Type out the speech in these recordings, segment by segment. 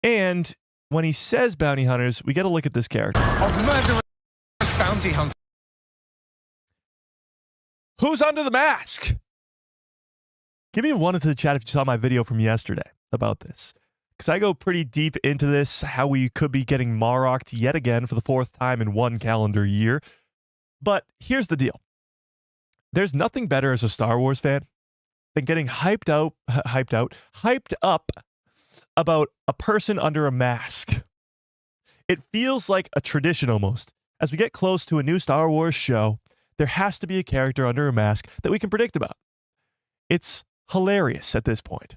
And when he says bounty hunters, we get to look at this character. Of murderous bounty hunters. Who's under the mask? Give me a one into the chat if you saw my video from yesterday about this. Because I go pretty deep into this, how we could be getting Maroked yet again for the 4th time in 1 calendar year. But here's the deal. There's nothing better as a Star Wars fan than getting hyped up about a person under a mask. It feels like a tradition almost. As we get close to a new Star Wars show, there has to be a character under a mask that we can predict about. It's hilarious at this point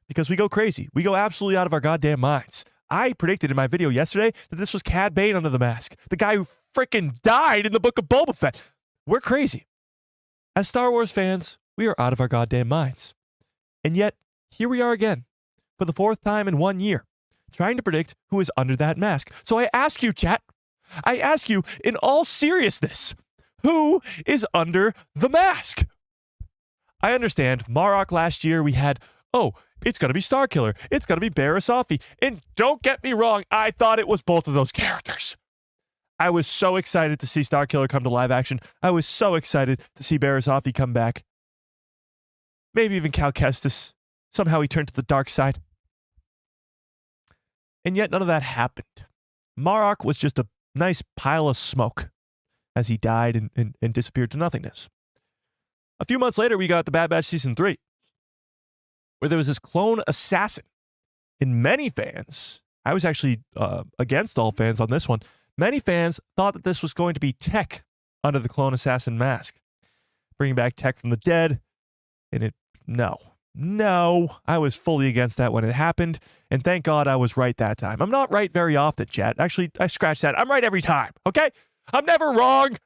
because we go crazy. We go absolutely out of our goddamn minds. I predicted in my video yesterday that this was CAD Bane under the mask, the guy who freaking died in the Book of Boba Fett. We're crazy. As Star Wars fans, we are out of our goddamn minds. And yet, here we are again, for the 4th time in 1 year, trying to predict who is under that mask. So I ask you, chat, I ask you in all seriousness, who is under the mask? I understand, Marok last year we had, it's going to be Starkiller, it's going to be Barriss Offee, and don't get me wrong, I thought it was both of those characters. I was so excited to see Starkiller come to live action. I was so excited to see Barriss Offee come back. Maybe even Cal Kestis. Somehow he turned to the dark side. And yet none of that happened. Marok was just a nice pile of smoke as he died and disappeared to nothingness. A few months later, we got the Bad Batch Season 3, where there was this clone assassin. And many fans, I was actually against all fans on this one, many fans thought that this was going to be Tech under the clone assassin mask. Bringing back Tech from the dead, and no, I was fully against that when it happened, and thank God I was right that time. I'm not right very often, chat. Actually, I scratched that. I'm right every time, okay? I'm never wrong,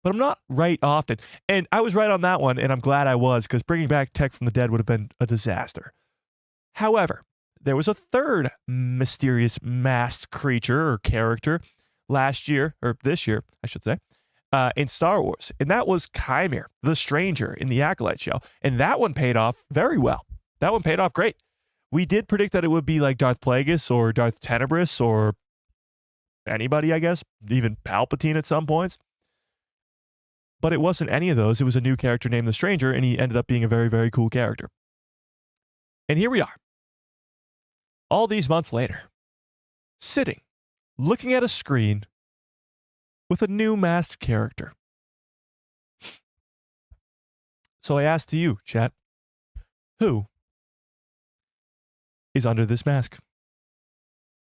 but I'm not right often. And I was right on that one, and I'm glad I was, because bringing back Tech from the dead would have been a disaster. However, there was a third mysterious masked creature or character last year, or this year, I should say, in Star Wars, and that was Chimera, the Stranger in the Acolyte show, and that one paid off very well. That one paid off great. We did predict that it would be like Darth Plagueis or Darth Tenebrous or anybody, I guess, even Palpatine at some points. But it wasn't any of those. It was a new character named the Stranger, and he ended up being a very, very cool character. And here we are, all these months later, sitting, looking at a screen with a new masked character. So I asked you, chat, who is under this mask?